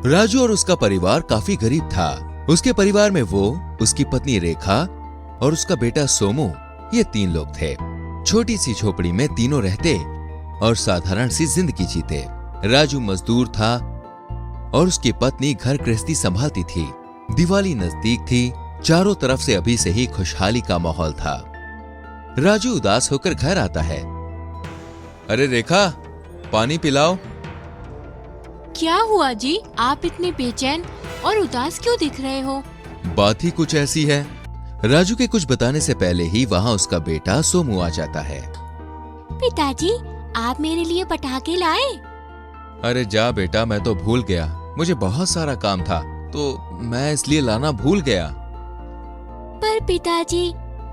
राजू और उसका परिवार काफी गरीब था। उसके परिवार में वो, उसकी पत्नी रेखा और उसका बेटा सोमू, ये 3 लोग थे। छोटी सी झोपड़ी में तीनों रहते और साधारण सी जिंदगी जीते। राजू मजदूर था और उसकी पत्नी घर गृहस्थी संभालती थी। दिवाली नजदीक थी, चारों तरफ से अभी से ही खुशहाली का माहौल था। राजू उदास होकर घर आता है। अरे रेखा, पानी पिलाओ। क्या हुआ जी? आप इतने बेचैन और उदास क्यों दिख रहे हो? बात ही कुछ ऐसी है। राजू के कुछ बताने से पहले ही वहाँ उसका बेटा सोमू आ जाता है। पिताजी, आप मेरे लिए पटाखे लाए? अरे जा बेटा, मैं तो भूल गया। मुझे बहुत सारा काम था तो मैं इसलिए लाना भूल गया। पर पिताजी,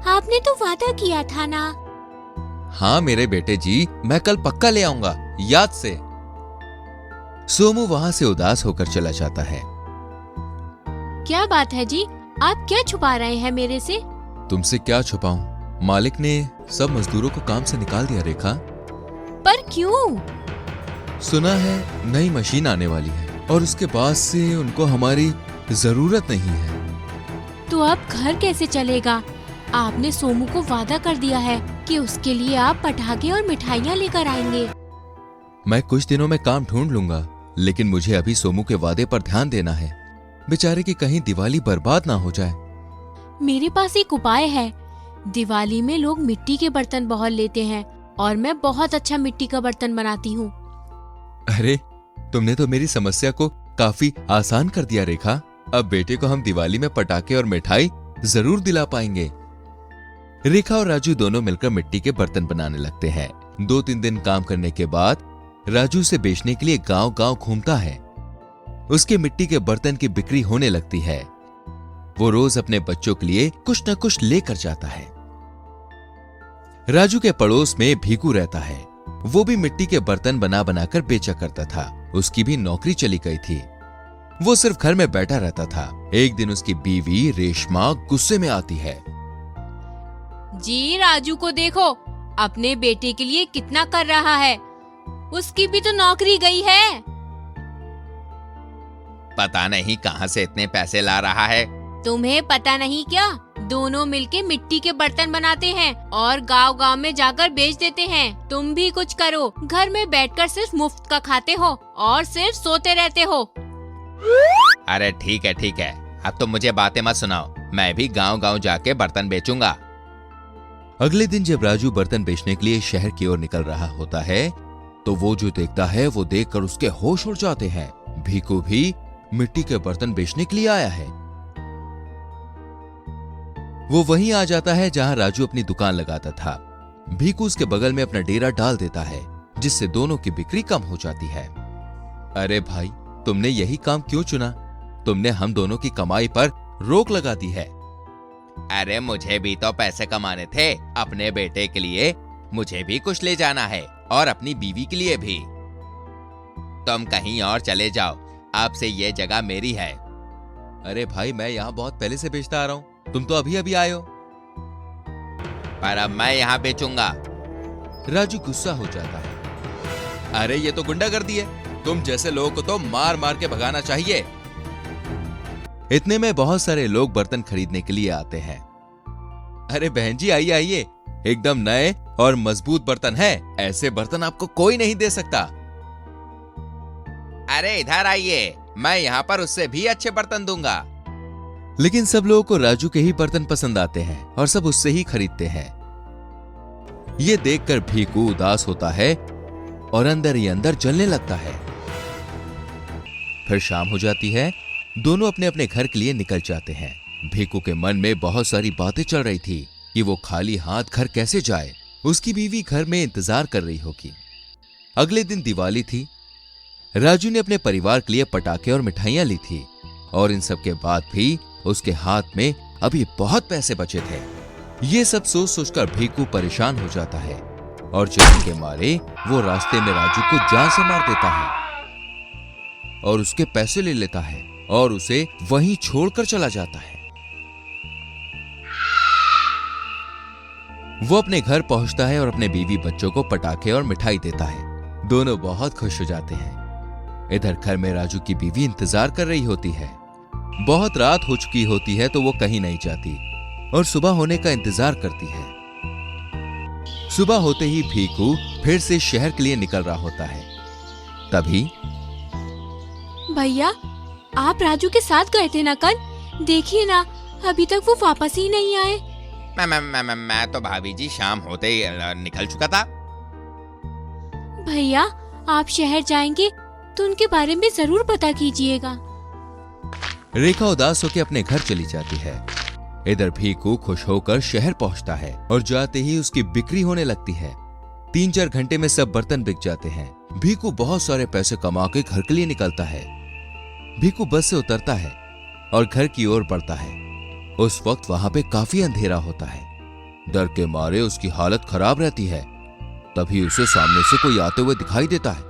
आपने तो वादा किया था ना। हाँ मेरे बेटे जी, मैं कल पक्का ले आऊंगा, याद से। सोमू वहां से उदास होकर चला जाता है। क्या बात है जी? आप क्या छुपा रहे हैं मेरे से? तुमसे क्या छुपाऊं? मालिक ने सब मजदूरों को काम से निकाल दिया रेखा। पर क्यों? सुना है नई मशीन आने वाली है और उसके बाद से उनको हमारी जरूरत नहीं है। तो अब घर कैसे चलेगा? आपने सोमू को वादा कर दिया है कि उसके लिए आप पटाखे और मिठाइयाँ लेकर आएंगे। मैं कुछ दिनों में काम ढूंढ लूंगा, लेकिन मुझे अभी सोमू के वादे पर ध्यान देना है। बेचारे की कहीं दिवाली बर्बाद ना हो जाए। मेरे पास एक उपाय है। दिवाली में लोग मिट्टी के बर्तन बहुत लेते हैं और मैं बहुत अच्छा मिट्टी का बर्तन बनाती हूँ। अरे, तुमने तो मेरी समस्या को काफी आसान कर दिया रेखा। अब बेटे को हम दिवाली में पटाखे और मिठाई जरूर दिला पाएंगे। रेखा और राजू दोनों मिलकर मिट्टी के बर्तन बनाने लगते हैं। 2-3 दिन काम करने के बाद राजू से बेचने के लिए गांव-गांव घूमता है। उसके मिट्टी के बर्तन की बिक्री होने लगती है। वो रोज अपने बच्चों के लिए कुछ न कुछ लेकर जाता है। राजू के पड़ोस में भीकू रहता है। वो भी मिट्टी के बर्तन बना बनाकर बेचा करता था। उसकी भी नौकरी चली गई थी। वो सिर्फ घर में बैठा रहता था। एक दिन उसकी बीवी रेशमा गुस्से में आती है। जी, राजू को देखो, अपने बेटे के लिए कितना कर रहा है। उसकी भी तो नौकरी गई है। पता नहीं कहां से इतने पैसे ला रहा है। तुम्हें पता नहीं क्या? दोनों मिलके मिट्टी के बर्तन बनाते हैं और गांव-गांव में जाकर बेच देते हैं। तुम भी कुछ करो। घर में बैठकर सिर्फ मुफ्त का खाते हो और सिर्फ सोते रहते हो। अरे ठीक है, अब तो मुझे बातें मत सुनाओ। मैं भी गांव-गांव जाके बर्तन बेचूंगा। अगले दिन जब राजू बर्तन बेचने के लिए शहर की ओर निकल रहा होता है तो वो जो देखता है वो देखकर उसके होश उड़ जाते हैं। भीकू भी मिट्टी के बर्तन बेचने के लिए आया है। वो वहीं आ जाता है जहां राजू अपनी दुकान लगाता था। भीकू उसके बगल में अपना डेरा डाल देता है, जिससे दोनों की बिक्री कम हो जाती है। अरे भाई, तुमने यही काम क्यों चुना? तुमने हम दोनों की कमाई पर रोक लगा दी है। अरे मुझे भी तो पैसे कमाने थे अपने बेटे के लिए। मुझे भी कुछ ले जाना है और अपनी बीवी के लिए भी। तुम कहीं और चले जाओ, अब से ये जगह मेरी है। अरे भाई, मैं यहाँ बहुत पहले से बेचता आ रहा हूँ, तुम तो अभी अभी आए हो। पर अब मैं यहाँ बेचूंगा। राजू गुस्सा हो जाता है। अरे ये तो गुंडागर्दी है। तुम जैसे लोगों को तो मार मार के भगाना चाहिए। इतने में बहुत सारे लोग बर्तन खरीदने के लिए आते हैं। अरे बहन जी, आइए आइए, एकदम नए और मजबूत बर्तन है। ऐसे बर्तन आपको कोई नहीं दे सकता। अरे इधर आइए, मैं यहाँ पर उससे भी अच्छे बर्तन दूंगा। लेकिन सब लोगों को राजू के ही बर्तन पसंद आते हैं और सब उससे ही खरीदते हैं। ये देखकर भीकू उदास होता है और अंदर ही अंदर जलने लगता है। फिर शाम हो जाती है। दोनों अपने अपने घर के लिए निकल जाते हैं। भीकू के मन में बहुत सारी बातें चल रही थी कि वो खाली हाथ घर कैसे जाए। उसकी बीवी घर में इंतजार कर रही होगी। अगले दिन दिवाली थी। राजू ने अपने परिवार के लिए पटाखे और मिठाइयां ली थी और इन सब के बाद भी उसके हाथ में अभी बहुत पैसे बचे थे। ये सब सोच सोचकर भीकू परेशान हो जाता है और चिढ़ के मारे वो रास्ते में राजू को जान से मार देता है और उसके पैसे ले लेता है और उसे वहीं छोड़कर चला जाता है। वो अपने घर पहुंचता है और अपने बीवी बच्चों को पटाखे और मिठाई देता है। दोनों बहुत खुश हो जाते हैं। इधर घर में राजू की बीवी इंतजार कर रही होती है। बहुत रात हो चुकी होती है तो वो कहीं नहीं जाती और सुबह होने का इंतजार करती है। सुबह होते ही भीकू फिर से शहर के लिए निकल रहा होता है। तभी भैया, आप राजू के साथ गए थे ना कल? देखिए ना, अभी तक वो वापस ही नहीं आए। मैं तो भाभी जी शाम होते ही निकल चुका था। भैया, आप शहर जाएंगे तो उनके बारे में जरूर पता कीजिएगा। रेखा उदास होकर अपने घर चली जाती है। इधर भीकू खुश होकर शहर पहुंचता है और जाते ही उसकी बिक्री होने लगती है। 3-4 घंटे में सब बर्तन बिक जाते हैं। भीकू बहुत सारे पैसे कमा के घर के लिए निकलता है। भीकू बस से उतरता है और घर की ओर बढ़ता है। उस वक्त वहां पे काफी अंधेरा होता है। डर के मारे उसकी हालत खराब रहती है। तभी उसे सामने से कोई आते हुए दिखाई देता है।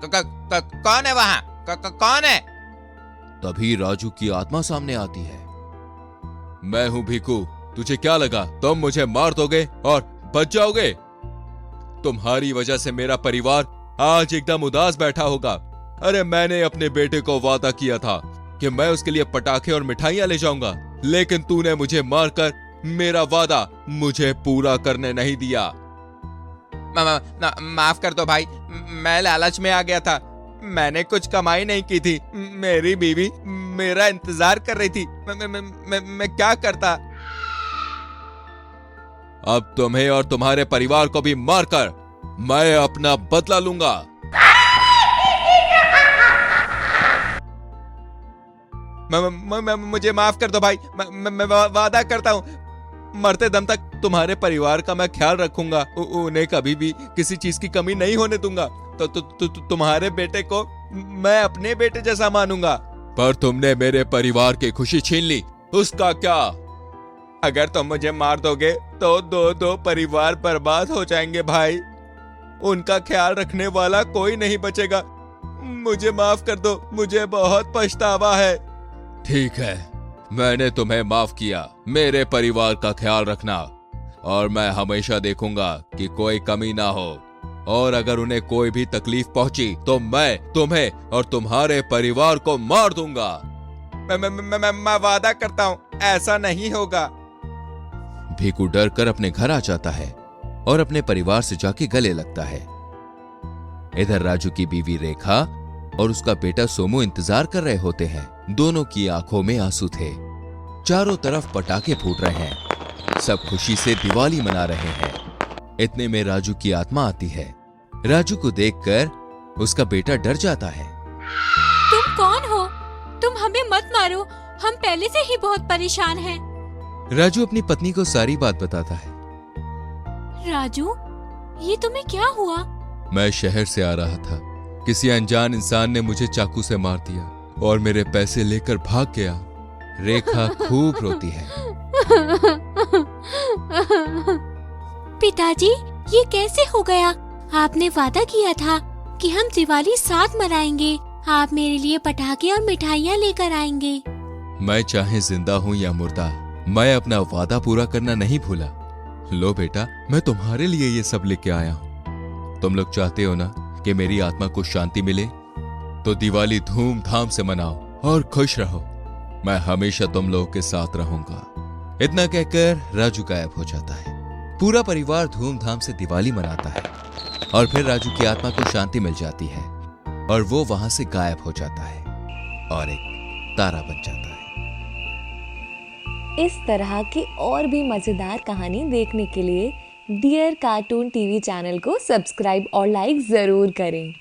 कौन है वहां? कौन है? तभी राजू की आत्मा सामने आती है। मैं हूं भीकू। तुझे क्या लगा तुम मुझे मार दोगे और बच जाओगे? तुम्हारी वजह से मेरा परिवार आज एकदम उदास बैठा होगा। अरे मैंने अपने बेटे को वादा किया था कि मैं उसके लिए पटाखे और मिठाइयां ले जाऊंगा, लेकिन तूने मुझे मारकर मेरा वादा मुझे पूरा करने नहीं दिया। माफ कर दो भाई, मैं लालच में आ गया था। मैंने कुछ कमाई नहीं की थी। मेरी बीवी मेरा इंतजार कर रही थी। मैं क्या करता? अब तुम्हें और तुम्हारे परिवार को भी मारकर मैं अपना बदला लूंगा। मुझे माफ कर दो भाई। मैं वादा करता हूँ मरते दम तक तुम्हारे परिवार का मैं ख्याल रखूंगा। उन्हें कभी भी किसी चीज की कमी नहीं होने दूंगा। तो तुम्हारे बेटे को मैं अपने बेटे जैसा मानूंगा। पर तुमने मेरे परिवार की खुशी छीन ली, उसका क्या? अगर तुम मुझे मार दोगे तो दो परिवार बर्बाद हो जाएंगे भाई। उनका ख्याल रखने वाला कोई नहीं बचेगा। मुझे माफ कर दो, मुझे बहुत पछतावा है। ठीक है, मैंने तुम्हें माफ किया। मेरे परिवार का ख्याल रखना और मैं हमेशा देखूंगा कि कोई कमी ना हो, और अगर उन्हें कोई भी तकलीफ पहुंची तो मैं तुम्हें और तुम्हारे परिवार को मार दूंगा। मैं वादा करता हूँ ऐसा नहीं होगा। भीकू डर कर अपने घर आ जाता है और अपने परिवार से जाके गले लगता है। इधर राजू की बीवी रेखा और उसका बेटा सोमू इंतजार कर रहे होते हैं। दोनों की आंखों में आंसू थे। चारों तरफ पटाखे फूट रहे हैं। सब खुशी से दिवाली मना रहे हैं। इतने में राजू की आत्मा आती है। राजू को देखकर उसका बेटा डर जाता है। तुम कौन हो? तुम हमें मत मारो, हम पहले से ही बहुत परेशान हैं। राजू अपनी पत्नी को सारी बात बताता है। राजू, ये तुम्हें क्या हुआ? मैं शहर से आ रहा था। किसी अनजान इंसान ने मुझे चाकू से मार दिया और मेरे पैसे लेकर भाग गया। रेखा खूब रोती है। पिताजी, ये कैसे हो गया? आपने वादा किया था कि हम दिवाली साथ मनाएंगे। आप मेरे लिए पटाखे और मिठाइयाँ लेकर आएंगे। मैं चाहे जिंदा हूँ या मुर्दा, मैं अपना वादा पूरा करना नहीं भूला। लो बेटा, मैं तुम्हारे लिए ये सब लेके आया हूँ। तुम लोग चाहते हो ना कि मेरी आत्मा को शांति मिले, तो दिवाली धूमधाम से मनाओ और खुश रहो। मैं हमेशा तुम लोगों के साथ रहूंगा। इतना कहकर राजू गायब हो जाता है। पूरा परिवार धूमधाम से दिवाली मनाता है और फिर राजू की आत्मा को शांति मिल जाती है और वो वहां से गायब हो जाता है और एक तारा बन जाता है। इस तरह की और भी मजेदार कहानी देखने के लिए डियर कार्टून टीवी चैनल को सब्सक्राइब और लाइक जरूर करें।